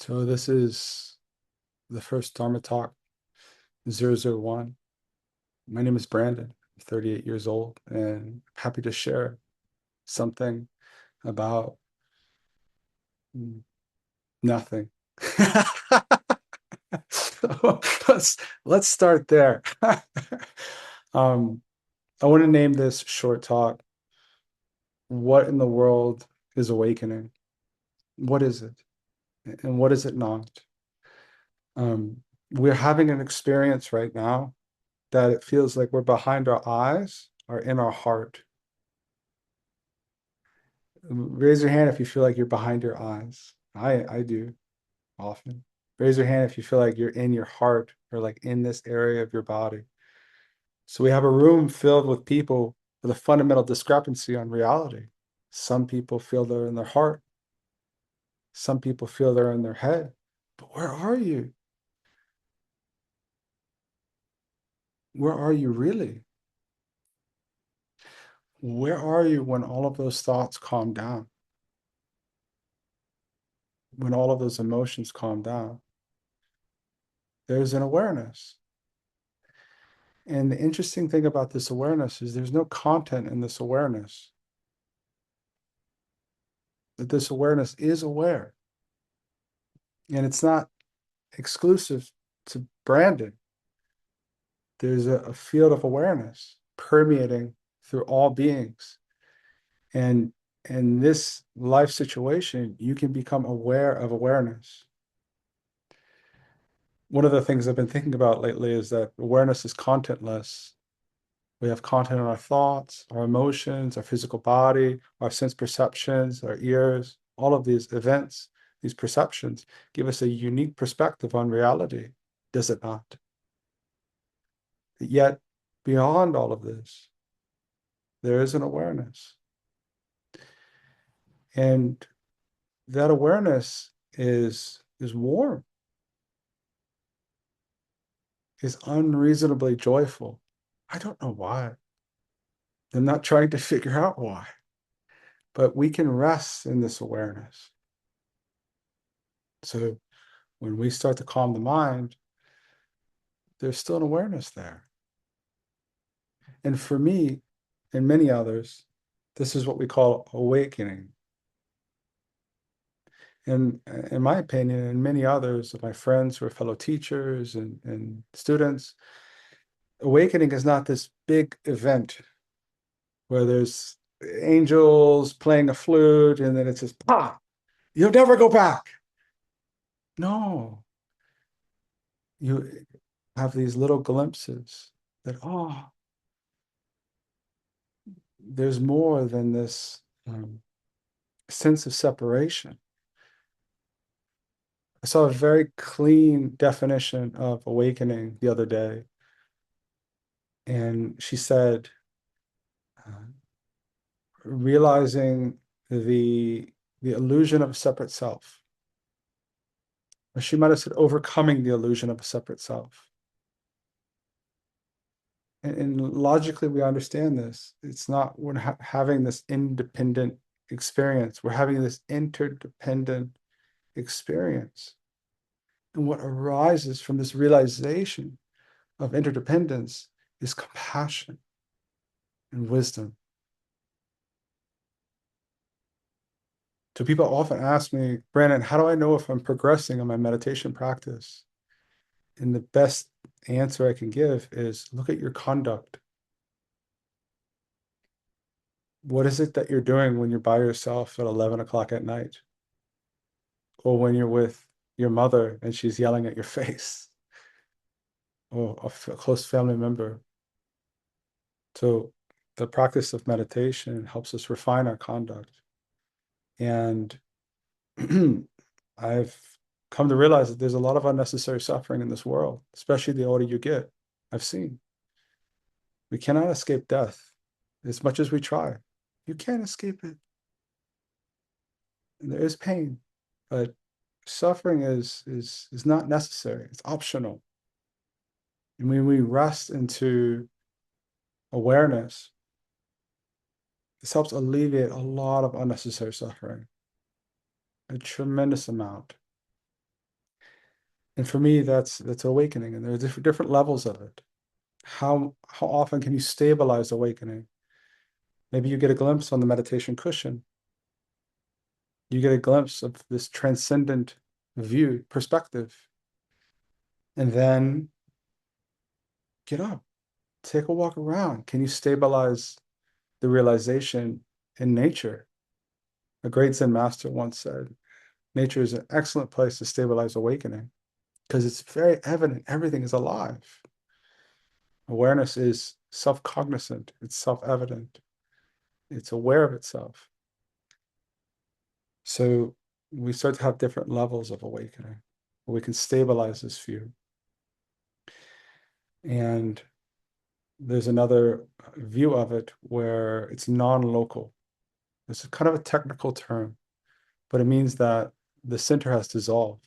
So this is the first Dharma talk 001. My name is Brandon. I'm 38 years old and happy to share something about nothing. So let's start there. um, I want to name this short talk, What in the World is Awakening? What is it? And what is it not? We're having an experience right now that it feels like we're behind our eyes or in our heart. Raise your hand if you feel like you're behind your eyes. I do often. Raise your hand if you feel like you're in your heart or like in this area of your body. So we have a room filled with people with a fundamental discrepancy on reality. Some people feel they're in their heart. Some people feel they're in their head. But where are you? Where are you really? Where are you when all of those thoughts calm down? When all of those emotions calm down? There's an awareness. And the interesting thing about this awareness is there's no content in this awareness. That this awareness is aware. And it's not exclusive to Brandon. There's a field of awareness permeating through all beings. And in this life situation, you can become aware of awareness. One of the things I've been thinking about lately is that awareness is contentless. We have content in our thoughts, our emotions, our physical body, our sense perceptions, our ears. All of these events, these perceptions give us a unique perspective on reality, does it not? Yet, beyond all of this, there is an awareness. And that awareness is warm, is unreasonably joyful. I don't know why. I'm not trying to figure out why, but we can rest in this awareness. So when we start to calm the mind, there's still an awareness there. And for me and many others, this is what we call awakening. And in my opinion, and many others of my friends who are fellow teachers and students, awakening is not this big event where there's angels playing a flute and then it says, "Pa, you'll never go back." No, you have these little glimpses that, oh, there's more than this sense of separation. I saw a very clean definition of awakening the other day. And she said, uh, realizing the illusion of a separate self. Or she might have said, overcoming the illusion of a separate self. And logically, we understand this. It's not we're having this independent experience. We're having this interdependent experience. And what arises from this realization of interdependence is compassion and wisdom. So people often ask me, Brandon, how do I know if I'm progressing in my meditation practice? And the best answer I can give is look at your conduct. What is it that you're doing when you're by yourself at 11 o'clock at night? Or when you're with your mother and she's yelling at your face? Or a close family member? So the practice of meditation helps us refine our conduct. And I've come to realize that there's a lot of unnecessary suffering in this world, especially the older you get. I've seen. We cannot escape death as much as we try. You can't escape it. And there is pain, but suffering is not necessary. It's optional. And when we rest into awareness, this helps alleviate a lot of unnecessary suffering, a tremendous amount. And for me, that's awakening, and there are different levels of it. How often can you stabilize awakening? Maybe you get a glimpse on the meditation cushion. You get a glimpse of this transcendent view, perspective, and then get up, take a walk around. Can you stabilize the realization in nature? A great Zen master once said, nature is an excellent place to stabilize awakening because it's very evident everything is alive. Awareness is self-cognizant, it's self-evident, it's aware of itself. So we start to have different levels of awakening where we can stabilize this view. And there's another view of it where it's non-local. It's kind of a technical term, but it means that the center has dissolved.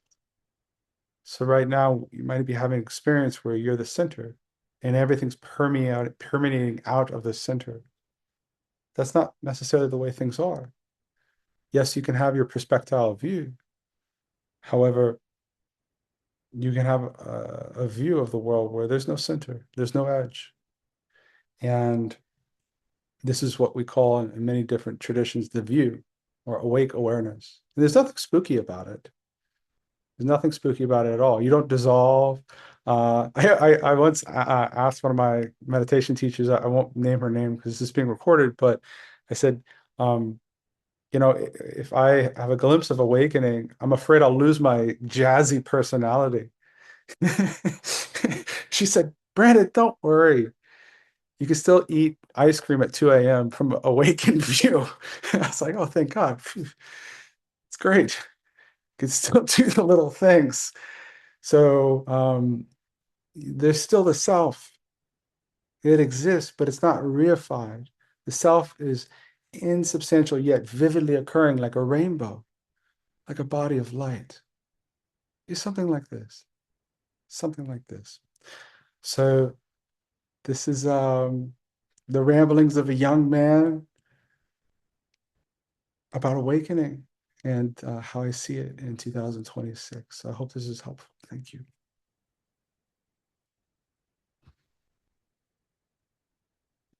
So right now you might be having an experience where you're the center and everything's permeating out of the center. That's not necessarily the way things are. Yes, you can have your perspective view. However, you can have a view of the world where there's no center, there's no edge. And this is what we call in many different traditions the view or awake awareness. And there's nothing spooky about it. There's nothing spooky about it at all. You don't dissolve. I once asked one of my meditation teachers, I won't name her name because this is being recorded, but I said, um, if I have a glimpse of awakening, I'm afraid I'll lose my jazzy personality. She said, Brandon, don't worry. You can still eat ice cream at 2 a.m. from awakened view. I was like, oh, thank God. It's great. You can still do the little things. So there's still the self. It exists, but it's not reified. The self is insubstantial yet vividly occurring like a rainbow, like a body of light. It's something like this. Something like this. So this is the ramblings of a young man about awakening and how I see it in 2026. I hope this is helpful. Thank you.